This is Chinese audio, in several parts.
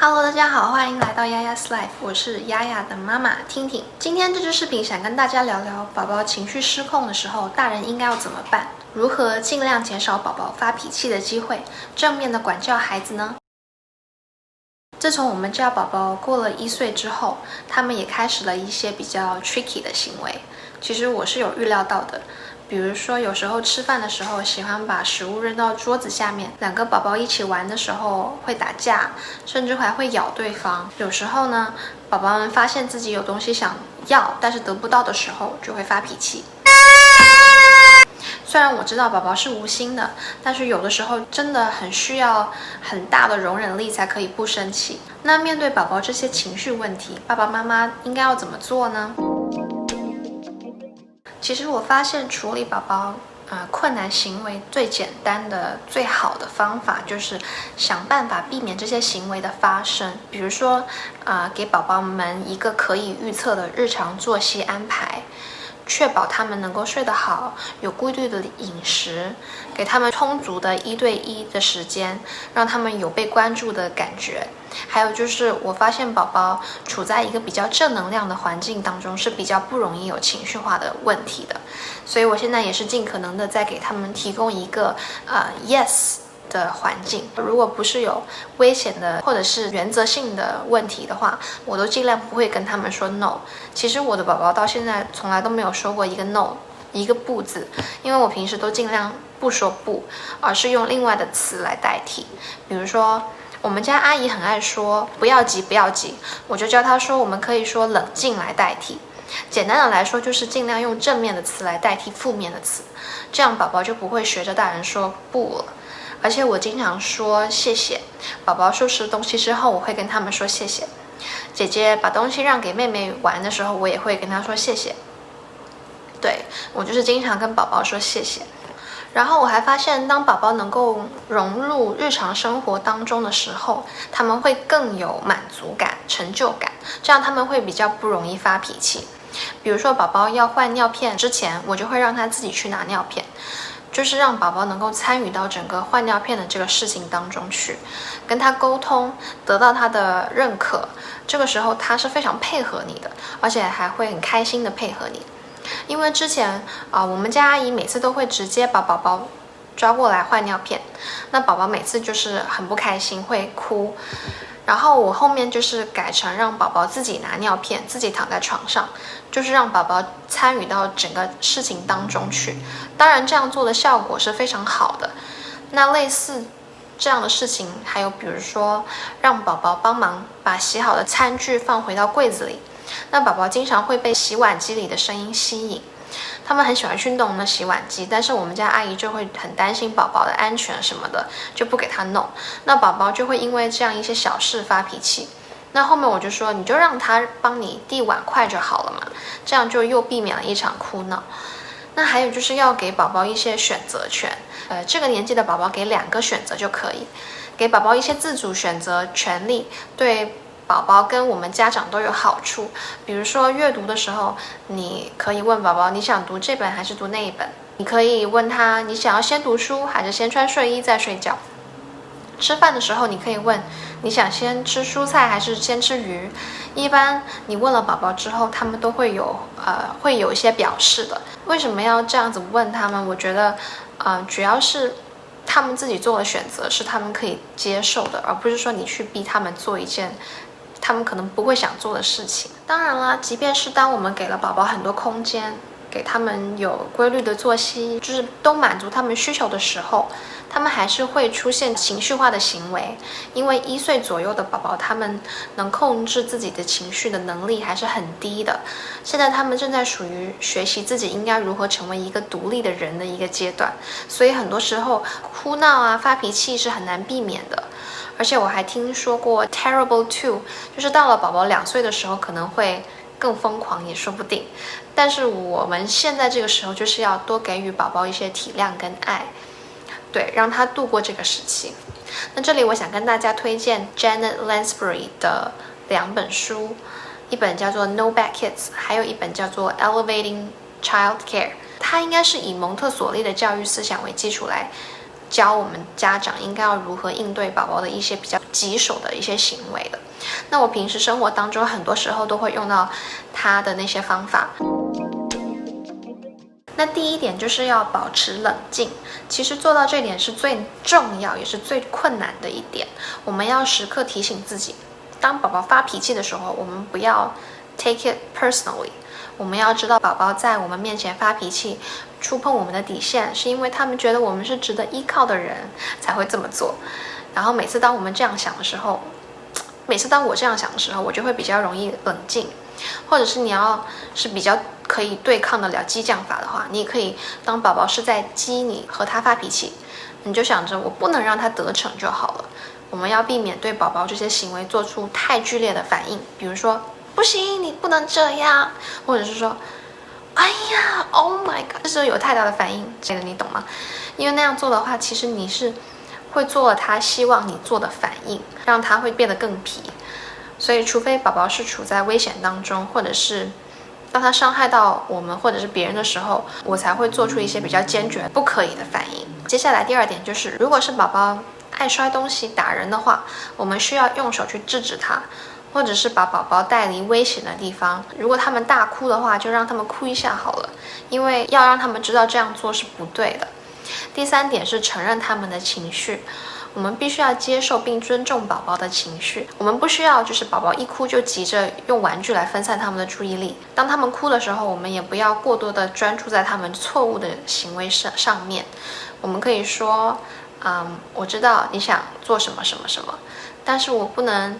Hello， 大家好，欢迎来到丫丫 's Life， 我是丫丫的妈妈听听。今天这支视频想跟大家聊聊宝宝情绪失控的时候，大人应该要怎么办？如何尽量减少宝宝发脾气的机会，正面的管教孩子呢？自从我们家宝宝过了1岁之后，他们也开始了一些比较 tricky 的行为。其实我是有预料到的。比如说，有时候吃饭的时候喜欢把食物扔到桌子下面，两个宝宝一起玩的时候会打架，甚至还会咬对方。有时候呢，宝宝们发现自己有东西想要，但是得不到的时候，就会发脾气。虽然我知道宝宝是无心的，但是有的时候真的很需要很大的容忍力才可以不生气。那面对宝宝这些情绪问题，爸爸妈妈应该要怎么做呢？其实我发现处理宝宝困难行为最简单的、最好的方法就是想办法避免这些行为的发生。比如说，给宝宝们一个可以预测的日常作息安排，确保他们能够睡得好，有规律的饮食，给他们充足的1对1的时间，让他们有被关注的感觉。还有就是，我发现宝宝处在一个比较正能量的环境当中，是比较不容易有情绪化的问题的。所以我现在也是尽可能的在给他们提供一个yes 的环境。如果不是有危险的或者是原则性的问题的话，我都尽量不会跟他们说 no。其实我的宝宝到现在从来都没有说过一个 no， 一个不字，因为我平时都尽量不说不，而是用另外的词来代替。比如说，我们家阿姨很爱说不要急不要急，我就教她说我们可以说冷静来代替。简单的来说，就是尽量用正面的词来代替负面的词，这样宝宝就不会学着大人说不了。而且我经常说谢谢，宝宝收拾东西之后，我会跟他们说谢谢。姐姐把东西让给妹妹玩的时候，我也会跟她说谢谢。对，我就是经常跟宝宝说谢谢。然后我还发现，当宝宝能够融入日常生活当中的时候，他们会更有满足感、成就感，这样他们会比较不容易发脾气。比如说，宝宝要换尿片之前，我就会让他自己去拿尿片，就是让宝宝能够参与到整个换尿片的这个事情当中去，跟他沟通，得到他的认可。这个时候他是非常配合你的，而且还会很开心的配合你。因为之前我们家阿姨每次都会直接把宝宝抓过来换尿片，那宝宝每次就是很不开心，会哭。然后我后面就是改成让宝宝自己拿尿片，自己躺在床上，就是让宝宝参与到整个事情当中去。当然这样做的效果是非常好的。那类似这样的事情，还有比如说让宝宝帮忙把洗好的餐具放回到柜子里，那宝宝经常会被洗碗机里的声音吸引，他们很喜欢去弄那洗碗机，但是我们家阿姨就会很担心宝宝的安全什么的，就不给他弄。那宝宝就会因为这样一些小事发脾气。那后面我就说，你就让他帮你递碗筷就好了嘛，这样就又避免了一场哭闹。那还有就是要给宝宝一些选择权，这个年纪的宝宝给2个选择就可以，给宝宝一些自主选择权利，对宝宝跟我们家长都有好处。比如说阅读的时候，你可以问宝宝你想读这本还是读那一本，你可以问他你想要先读书还是先穿睡衣再睡觉。吃饭的时候你可以问你想先吃蔬菜还是先吃鱼。一般你问了宝宝之后，他们都会有一些表示的。为什么要这样子问他们？我觉得主要是他们自己做的选择是他们可以接受的，而不是说你去逼他们做一件他们可能不会想做的事情。当然啦，即便是当我们给了宝宝很多空间，给他们有规律的作息，就是都满足他们需求的时候，他们还是会出现情绪化的行为。因为1岁左右的宝宝，他们能控制自己的情绪的能力还是很低的。现在他们正在属于学习自己应该如何成为一个独立的人的一个阶段，所以很多时候哭闹发脾气是很难避免的。而且我还听说过 terrible two， 就是到了宝宝2岁的时候可能会更疯狂也说不定。但是我们现在这个时候就是要多给予宝宝一些体谅跟爱，对，让他度过这个时期。那这里我想跟大家推荐 Janet Lansbury 的2本书，一本叫做 No Bad Kids， 还有一本叫做 Elevating Child Care。它应该是以蒙特梭利的教育思想为基础来教我们家长应该要如何应对宝宝的一些比较棘手的一些行为的。那我平时生活当中很多时候都会用到他的那些方法。那第一点就是要保持冷静，其实做到这点是最重要也是最困难的一点。我们要时刻提醒自己，当宝宝发脾气的时候，我们不要 take it personally。我们要知道，宝宝在我们面前发脾气，触碰我们的底线，是因为他们觉得我们是值得依靠的人才会这么做。然后每次当我们这样想的时候，我就会比较容易冷静。或者是你要是比较可以对抗得了激将法的话，你也可以当宝宝是在激你和他发脾气，你就想着我不能让他得逞就好了。我们要避免对宝宝这些行为做出太剧烈的反应，比如说不行，你不能这样，或者是说哎呀 Oh my god， 这时候有太大的反应，这个你懂吗？因为那样做的话，其实你是会做了他希望你做的反应，让他会变得更皮。所以除非宝宝是处在危险当中，或者是当他伤害到我们或者是别人的时候，我才会做出一些比较坚决不可以的反应。接下来第二点就是，如果是宝宝爱摔东西打人的话，我们需要用手去制止他，或者是把宝宝带离危险的地方。如果他们大哭的话，就让他们哭一下好了，因为要让他们知道这样做是不对的。第三点是承认他们的情绪，我们必须要接受并尊重宝宝的情绪。我们不需要就是宝宝一哭就急着用玩具来分散他们的注意力。当他们哭的时候，我们也不要过多的专注在他们错误的行为上面。我们可以说，我知道你想做什么什么什么，但是我不能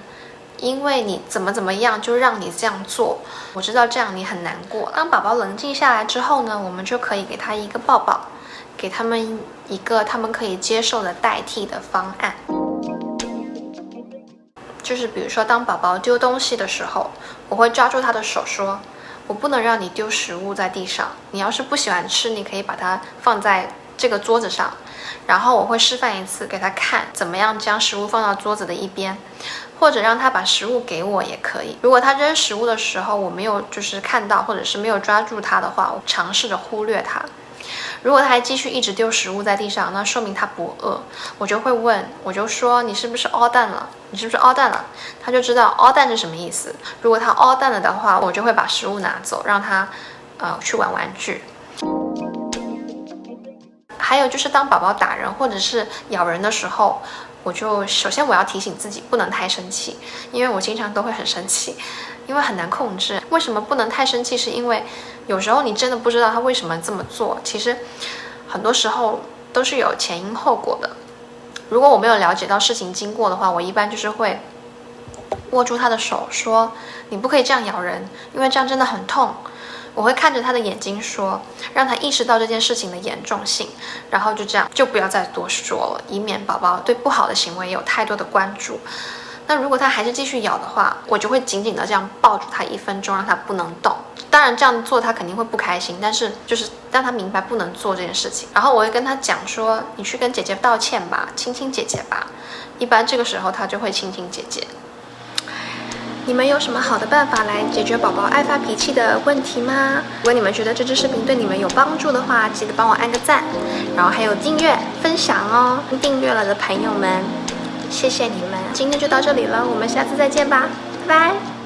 因为你怎么样就让你这样做。我知道这样你很难过。当宝宝冷静下来之后呢，我们就可以给他一个抱抱，给他们一个他们可以接受的代替的方案。就是比如说，当宝宝丢东西的时候，我会抓住他的手说，我不能让你丢食物在地上，你要是不喜欢吃，你可以把它放在这个桌子上。然后我会示范一次给他看，怎么样将食物放到桌子的一边，或者让他把食物给我也可以。如果他扔食物的时候我没有就是看到，或者是没有抓住他的话，我尝试着忽略他。如果他还继续一直丢食物在地上，那说明他不饿。我就会问，我就说你是不是all done了？你是不是all done了？他就知道all done是什么意思。如果他all done了的话，我就会把食物拿走，让他去玩玩具。还有就是当宝宝打人或者是咬人的时候，首先我要提醒自己不能太生气，因为我经常都会很生气，因为很难控制。为什么不能太生气？是因为有时候你真的不知道他为什么这么做，其实很多时候都是有前因后果的。如果我没有了解到事情经过的话，我一般就是会握住他的手说，你不可以这样咬人，因为这样真的很痛。我会看着他的眼睛说，让他意识到这件事情的严重性，然后就这样，就不要再多说了，以免宝宝对不好的行为有太多的关注。那如果他还是继续咬的话，我就会紧紧的这样抱住他1分钟，让他不能动。当然这样做他肯定会不开心，但是就是让他明白不能做这件事情。然后我会跟他讲说，你去跟姐姐道歉吧，亲亲姐姐吧。一般这个时候他就会亲亲姐姐。你们有什么好的办法来解决宝宝爱发脾气的问题吗？如果你们觉得这支视频对你们有帮助的话，记得帮我按个赞，然后还有订阅、分享哦。订阅了的朋友们，谢谢你们。今天就到这里了，我们下次再见吧，拜拜。